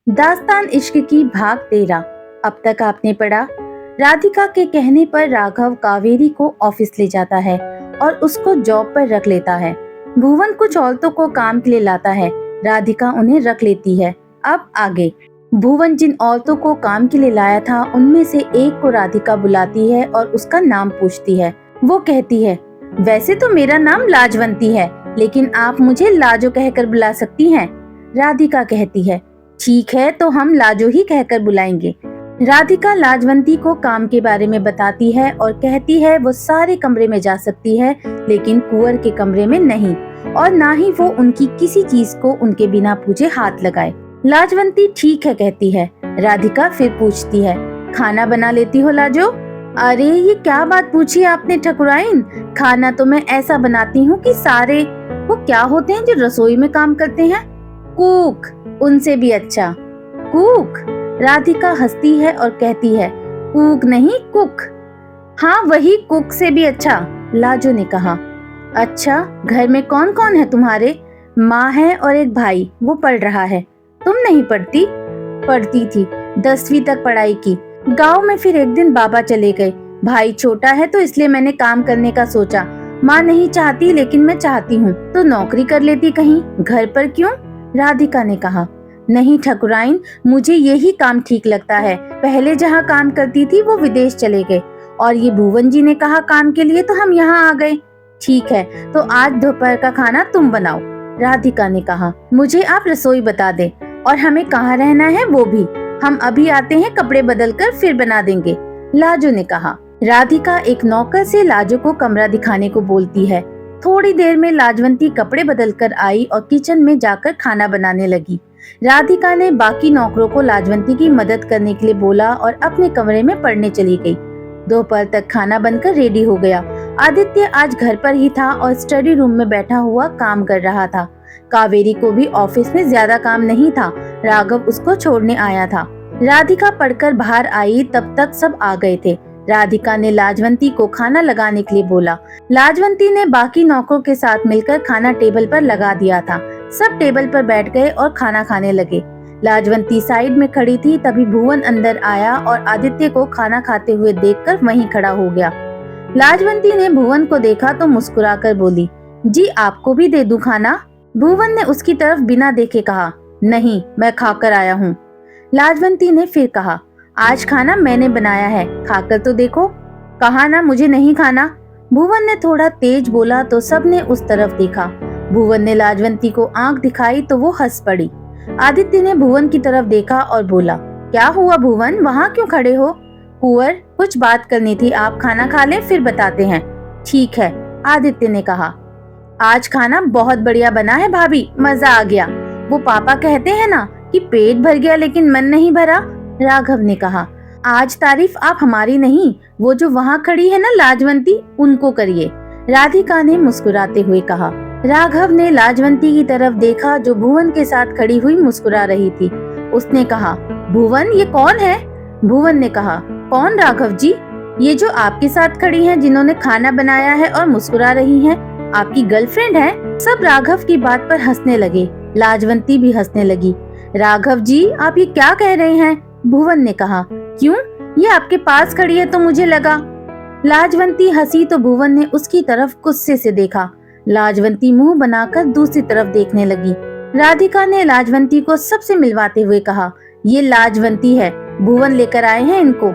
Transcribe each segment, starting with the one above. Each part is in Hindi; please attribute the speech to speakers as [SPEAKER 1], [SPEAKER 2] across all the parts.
[SPEAKER 1] दास्तान इश्क की भाग 13। अब तक आपने पढ़ा। राधिका के कहने पर राघव कावेरी को ऑफिस ले जाता है और उसको जॉब पर रख लेता है। भुवन कुछ औरतों को काम के लिए लाता है, राधिका उन्हें रख लेती है। अब आगे। भुवन जिन औरतों को काम के लिए लाया था उनमें से एक को राधिका बुलाती है और उसका नाम पूछती है। वो कहती है, वैसे तो मेरा नाम लाजवंती है, लेकिन आप मुझे लाजो कहकर बुला सकती हैं। राधिका कहती है, ठीक है, तो हम लाजो ही कहकर बुलाएंगे। राधिका लाजवंती को काम के बारे में बताती है और कहती है वो सारे कमरे में जा सकती है, लेकिन कुंवर के कमरे में नहीं, और ना ही वो उनकी किसी चीज को उनके बिना पूछे हाथ लगाए। लाजवंती ठीक है कहती है। राधिका फिर पूछती है, खाना बना लेती हो लाजो? अरे ये क्या बात पूछी आपने ठकुराइन, खाना तो मैं ऐसा बनाती हूँ कि सारे वो क्या होते हैं जो रसोई में काम करते हैं, कुक, उनसे भी अच्छा। कुक? राधिका हंसती है और कहती है, कुक नहीं कुक। हाँ वही, कुक से भी अच्छा, लाजो ने कहा। अच्छा, घर में कौन कौन है तुम्हारे? माँ है और एक भाई, वो पढ़ रहा है। तुम नहीं पढ़ती? पढ़ती थी, 10वीं तक पढ़ाई की। गांव में फिर एक दिन बाबा चले गए। भाई छोटा है तो इसलिए मैंने काम करने का सोचा। माँ नहीं चाहती लेकिन मैं चाहती हूँ, तो नौकरी कर लेती कहीं। घर पर क्यों? राधिका ने कहा, नहीं ठकुराइन, मुझे यही काम ठीक लगता है। पहले जहाँ काम करती थी वो विदेश चले गए और ये भुवन जी ने कहा काम के लिए, तो हम यहाँ आ गए। ठीक है, तो आज दोपहर का खाना तुम बनाओ। राधिका ने कहा, मुझे आप रसोई बता दे और हमें कहाँ रहना है वो भी। हम अभी आते हैं, कपड़े बदल कर फिर बना देंगे, लाजो ने कहा। राधिका एक नौकर से लाजो को कमरा दिखाने को बोलती है। थोड़ी देर में लाजवंती कपड़े बदल कर आई और किचन में जाकर खाना बनाने लगी। राधिका ने बाकी नौकरों को लाजवंती की मदद करने के लिए बोला और अपने कमरे में पढ़ने चली गई। दोपहर तक खाना बनकर रेडी हो गया। आदित्य आज घर पर ही था और स्टडी रूम में बैठा हुआ काम कर रहा था। कावेरी को भी ऑफिस में ज्यादा काम नहीं था, राघव उसको छोड़ने आया था। राधिका पढ़कर बाहर आई तब तक सब आ गए थे। राधिका ने लाजवंती को खाना लगाने के लिए बोला। लाजवंती ने बाकी नौकरों के साथ मिलकर खाना टेबल पर लगा दिया था। सब टेबल पर बैठ गए और खाना खाने लगे। लाजवंती साइड में खड़ी थी, तभी भुवन अंदर आया और आदित्य को खाना खाते हुए देखकर वहीं खड़ा हो गया। लाजवंती ने भुवन को देखा तो मुस्कुराकर बोली, जी आपको भी दे दूं खाना? भुवन ने उसकी तरफ बिना देखे कहा, नहीं, मैं खाकर आया हूँ। लाजवंती ने फिर कहा, आज खाना मैंने बनाया है, खाकर तो देखो। कहा ना मुझे नहीं खाना। भुवन ने थोड़ा तेज बोला तो सबने उस तरफ देखा। भुवन ने लाजवंती को आंख दिखाई तो वो हंस पड़ी। आदित्य ने भुवन की तरफ देखा और बोला, क्या हुआ भुवन, वहाँ क्यों खड़े हो? कुंवर, कुछ बात करनी थी, आप खाना खा लें फिर बताते हैं। ठीक है, आदित्य ने कहा। आज खाना बहुत बढ़िया बना है भाभी, मजा आ गया। वो पापा कहते हैं ना कि पेट भर गया लेकिन मन नहीं भरा, राघव ने कहा। आज तारीफ आप हमारी नहीं, वो जो वहाँ खड़ी है ना लाजवंती, उनको करिए, राधिका ने मुस्कुराते हुए कहा। राघव ने लाजवंती की तरफ देखा जो भुवन के साथ खड़ी हुई मुस्कुरा रही थी। उसने कहा, भुवन ये कौन है? भुवन ने कहा, कौन राघव जी? ये जो आपके साथ खड़ी हैं, जिन्होंने खाना बनाया है और मुस्कुरा रही हैं, आपकी गर्लफ्रेंड है? सब राघव की बात पर हंसने लगे। लाजवंती भी हंसने लगी। राघव जी आप ये क्या कह रहे हैं? भुवन ने कहा, क्यों, ये आपके पास खड़ी है तो मुझे लगा। लाजवंती हंसी तो भुवन ने उसकी तरफ गुस्से से देखा। लाजवंती मुंह बनाकर दूसरी तरफ देखने लगी। राधिका ने लाजवंती को सबसे मिलवाते हुए कहा, ये लाजवंती है, भुवन लेकर आए हैं इनको।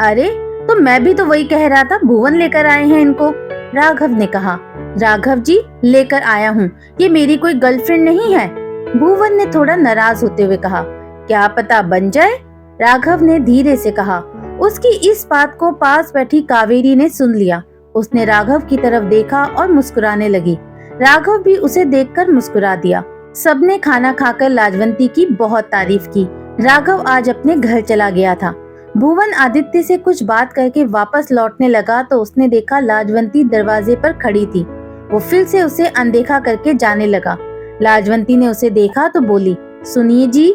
[SPEAKER 1] अरे तो मैं भी तो वही कह रहा था, भुवन लेकर आए हैं इनको, राघव ने कहा। राघव जी लेकर आया हूँ, ये मेरी कोई गर्लफ्रेंड नहीं है, भुवन ने थोड़ा नाराज होते हुए कहा। क्या पता बन जाए, राघव ने धीरे से कहा। उसकी इस बात को पास बैठी कावेरी ने सुन लिया। उसने राघव की तरफ देखा और मुस्कुराने लगी। राघव भी उसे देखकर मुस्कुरा दिया। सबने खाना खाकर लाजवंती की बहुत तारीफ की। राघव आज अपने घर चला गया था। भुवन आदित्य से कुछ बात करके वापस लौटने लगा तो उसने देखा लाजवंती दरवाजे पर खड़ी थी। वो फिर से उसे अनदेखा करके जाने लगा। लाजवंती ने उसे देखा तो बोली, सुनिए जी।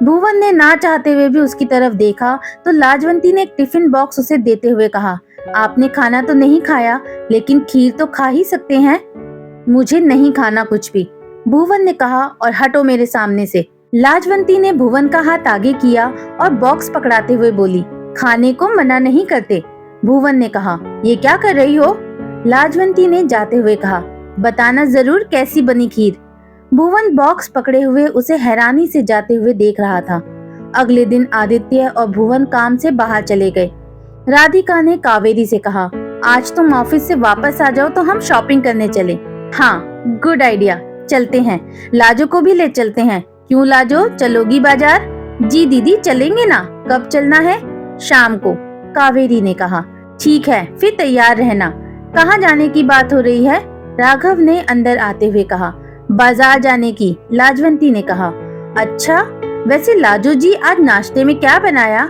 [SPEAKER 1] भुवन ने ना चाहते हुए भी उसकी तरफ देखा तो लाजवंती ने एक टिफिन बॉक्स उसे देते हुए कहा, आपने खाना तो नहीं खाया, लेकिन खीर तो खा ही सकते हैं। मुझे नहीं खाना कुछ भी, भुवन ने कहा, और हटो मेरे सामने से। लाजवंती ने भुवन का हाथ आगे किया और बॉक्स पकड़ाते हुए बोली, खाने को मना नहीं करते। भुवन ने कहा, ये क्या कर रही हो? लाजवंती ने जाते हुए कहा, बताना जरूर कैसी बनी खीर। भुवन बॉक्स पकड़े हुए उसे हैरानी से जाते हुए देख रहा था। अगले दिन आदित्य और भुवन काम से बाहर चले गए। राधिका ने कावेरी से कहा, आज तुम ऑफिस से वापस आ जाओ तो हम शॉपिंग करने चले। हाँ, गुड आइडिया, चलते हैं। लाजो को भी ले चलते हैं। क्यों लाजो, चलोगी बाजार? जी दीदी, चलेंगे ना। कब चलना है? शाम को, कावेरी ने कहा। ठीक है, फिर तैयार रहना। कहाँ जाने की बात हो रही है? राघव ने अंदर आते हुए कहा। बाजार जाने की, लाजवंती ने कहा। अच्छा, वैसे लाजो जी आज नाश्ते में क्या बनाया?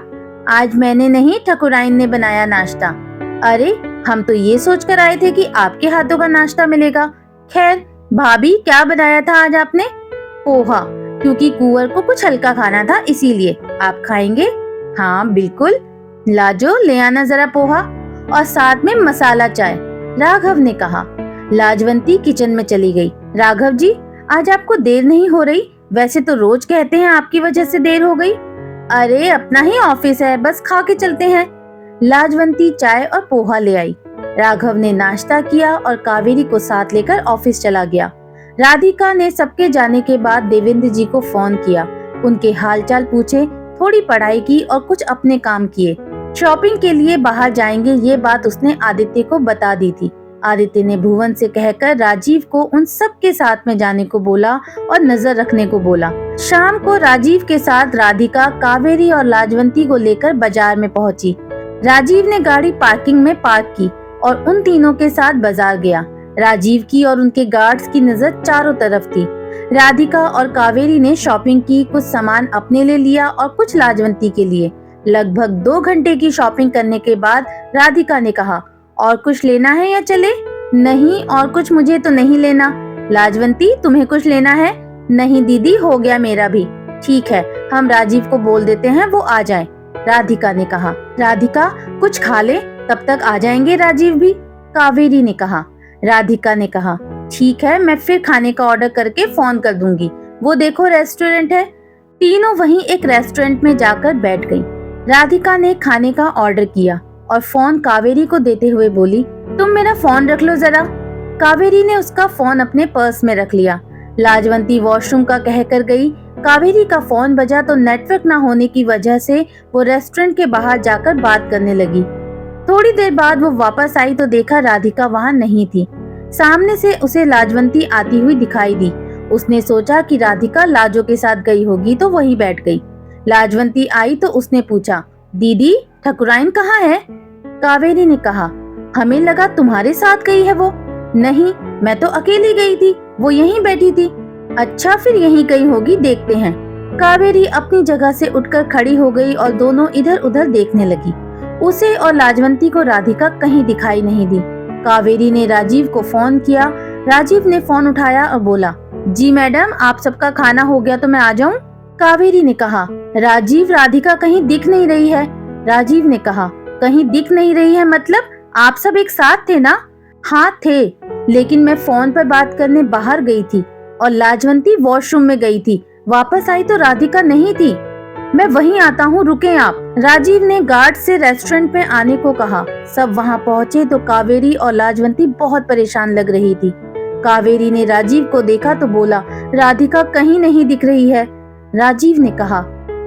[SPEAKER 1] आज मैंने नहीं, ठकुराइन ने बनाया नाश्ता। अरे, हम तो ये सोच कर आए थे कि आपके हाथों का नाश्ता मिलेगा। खैर, भाभी क्या बनाया था आज आपने? पोहा, क्योंकि कुंवर को कुछ हल्का खाना था इसीलिए। आप खाएंगे? हाँ बिल्कुल। लाजो, ले आना जरा पोहा और साथ में मसाला चाय, राघव ने कहा। लाजवंती किचन में चली गई। राघव जी, आज आपको देर नहीं हो रही? वैसे तो रोज कहते हैं आपकी वजह से देर हो गई। अरे, अपना ही ऑफिस है, बस खा के चलते हैं। लाजवंती चाय और पोहा ले आई। राघव ने नाश्ता किया और कावेरी को साथ लेकर ऑफिस चला गया। राधिका ने सबके जाने के बाद देवेंद्र जी को फोन किया, उनके हालचाल पूछे, थोड़ी पढ़ाई की और कुछ अपने काम किए। शॉपिंग के लिए बाहर जाएंगे ये बात उसने आदित्य को बता दी थी। आदित्य ने भुवन से कहकर राजीव को उन सब के साथ में जाने को बोला और नजर रखने को बोला। शाम को राजीव के साथ राधिका, कावेरी और लाजवंती को लेकर बाजार में पहुंची। राजीव ने गाड़ी पार्किंग में पार्क की और उन तीनों के साथ बाजार गया। राजीव की और उनके गार्ड्स की नजर चारों तरफ थी। राधिका और कावेरी ने शॉपिंग की, कुछ सामान अपने लिए लिया और कुछ लाजवंती के लिए। लगभग 2 घंटे की शॉपिंग करने के बाद राधिका ने कहा, और कुछ लेना है या चले? नहीं, और कुछ मुझे तो नहीं लेना। लाजवंती, तुम्हें कुछ लेना है? नहीं दीदी, हो गया मेरा भी। ठीक है, हम राजीव को बोल देते हैं वो आ जाए, राधिका ने कहा। राधिका, कुछ खा ले, तब तक आ जाएंगे राजीव भी, कावेरी ने कहा। राधिका ने कहा, ठीक है, मैं फिर खाने का ऑर्डर करके फोन कर दूंगी। वो देखो रेस्टोरेंट है। तीनों वहीं एक रेस्टोरेंट में जाकर बैठ गईं। राधिका ने खाने का ऑर्डर किया और फोन कावेरी को देते हुए बोली, तुम मेरा फोन रख लो जरा। कावेरी ने उसका फोन अपने पर्स में रख लिया। लाजवंती वॉशरूम का कहकर गई। कावेरी का फोन बजा तो नेटवर्क न होने की वजह से वो रेस्टोरेंट के बाहर जाकर बात करने लगी। थोड़ी देर बाद वो वापस आई तो देखा राधिका वहाँ नहीं थी। सामने से उसे लाजवंती आती हुई दिखाई दी। उसने सोचा कि राधिका लाजो के साथ गई होगी तो वहीं बैठ गई। लाजवंती आई तो उसने पूछा, दीदी ठकुराइन कहाँ है? कावेरी ने कहा, हमें लगा तुम्हारे साथ गई है वो। नहीं, मैं तो अकेली गई थी, वो यहीं बैठी थी। अच्छा, फिर यहीं कहीं होगी, देखते हैं। कावेरी अपनी जगह से उठकर खड़ी हो गई और दोनों इधर उधर देखने लगी। उसे और लाजवंती को राधिका कहीं दिखाई नहीं दी। कावेरी ने राजीव को फोन किया। राजीव ने फोन उठाया और बोला, जी मैडम, आप सबका खाना हो गया तो मैं आ जाऊं? कावेरी ने कहा, राजीव, राधिका कहीं दिख नहीं रही है। राजीव ने कहा, कहीं दिख नहीं रही है मतलब? आप सब एक साथ थे ना? हाँ थे, लेकिन मैं फोन पर बात करने बाहर गई थी और लाजवंती वॉशरूम में गई थी। वापस आई तो राधिका नहीं थी। मैं वहीं आता हूँ, रुकें आप। राजीव ने गार्ड से रेस्टोरेंट में आने को कहा। सब वहाँ पहुँचे तो कावेरी और लाजवंती बहुत परेशान लग रही थी। कावेरी ने राजीव को देखा तो बोला, राधिका कहीं नहीं दिख रही है। राजीव ने कहा,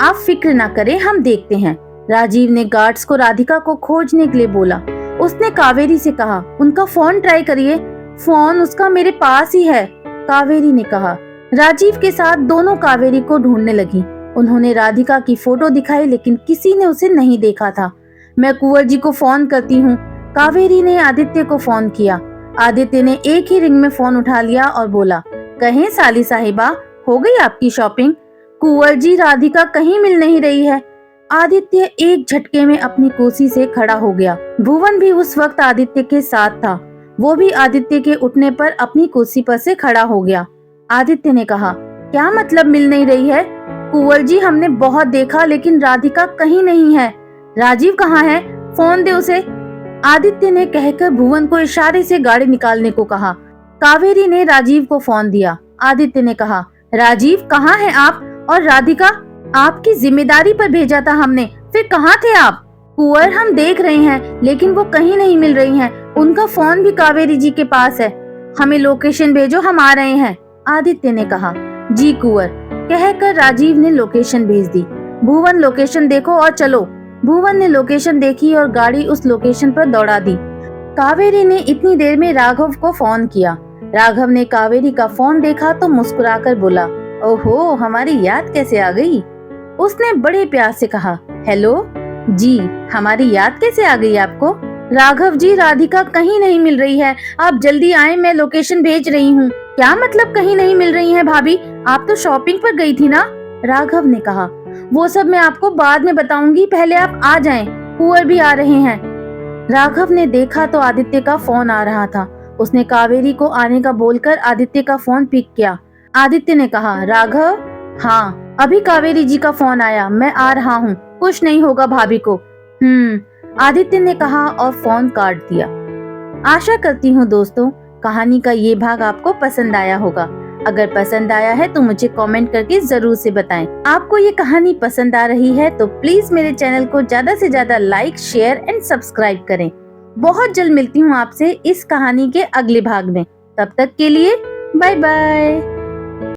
[SPEAKER 1] आप फिक्र न करें, हम देखते हैं। राजीव ने गार्ड्स को राधिका को खोजने के लिए बोला। उसने कावेरी से कहा, उनका फोन ट्राई करिए। फोन उसका मेरे पास ही है, कावेरी ने कहा। राजीव के साथ दोनों कावेरी को ढूंढने लगी। उन्होंने राधिका की फोटो दिखाई लेकिन किसी ने उसे नहीं देखा था। मैं कुंवर जी को फोन करती हूँ, कावेरी ने आदित्य को फोन किया। आदित्य ने एक ही रिंग में फोन उठा लिया और बोला, कहें साली साहिबा, हो गई आपकी शॉपिंग? कुंवर जी, राधिका कहीं मिल नहीं रही है। आदित्य एक झटके में अपनी कुर्सी से खड़ा हो गया। भुवन भी उस वक्त आदित्य के साथ था। वो भी आदित्य के उठने पर अपनी कुर्सी पर से खड़ा हो गया। आदित्य ने कहा, क्या मतलब मिल नहीं रही है? कुंवर जी, हमने बहुत देखा लेकिन राधिका कहीं नहीं है। राजीव कहाँ है? फोन दे उसे, आदित्य ने कहकर भुवन को इशारे से गाड़ी निकालने को कहा। कावेरी ने राजीव को फोन दिया। आदित्य ने कहा, राजीव कहाँ है आप? और राधिका, आपकी जिम्मेदारी पर भेजा था हमने, फिर कहाँ थे आप? कुंवर, हम देख रहे हैं लेकिन वो कहीं नहीं मिल रही हैं। उनका फोन भी कावेरी जी के पास है। हमें लोकेशन भेजो, हम आ रहे हैं, आदित्य ने कहा। जी कुंवर, कहकर राजीव ने लोकेशन भेज दी। भुवन, लोकेशन देखो और चलो। भुवन ने लोकेशन देखी और गाड़ी उस लोकेशन पर दौड़ा दी। कावेरी ने इतनी देर में राघव को फोन किया। राघव ने कावेरी का फोन देखा तो मुस्कुराकर बोला, ओहो, हमारी याद कैसे आ गई? उसने बड़े प्यार से कहा, हेलो जी, हमारी याद कैसे आ गई आपको? राघव जी, राधिका कहीं नहीं मिल रही है, आप जल्दी आए, मैं लोकेशन भेज रही हूँ। क्या मतलब कहीं नहीं मिल रही है भाभी? आप तो शॉपिंग पर गई थी ना? राघव ने कहा। वो सब मैं आपको बाद में बताऊंगी, पहले आप आ जाएं, कुंवर भी आ रहे हैं। राघव ने देखा तो आदित्य का फोन आ रहा था। उसने कावेरी को आने का बोलकर आदित्य का फोन पिक किया। आदित्य ने कहा, राघव? हाँ, अभी कावेरी जी का फोन आया, मैं आ रहा हूँ, कुछ नहीं होगा भाभी को। आदित्य ने कहा और फोन काट दिया। आशा करती हूँ दोस्तों, कहानी का ये भाग आपको पसंद आया होगा। अगर पसंद आया है तो मुझे कमेंट करके जरूर से बताएं। आपको ये कहानी पसंद आ रही है तो प्लीज मेरे चैनल को ज्यादा से ज्यादा लाइक, शेयर एंड सब्सक्राइब करें। बहुत जल्द मिलती हूँ आपसे इस कहानी के अगले भाग में। तब तक के लिए बाय बाय।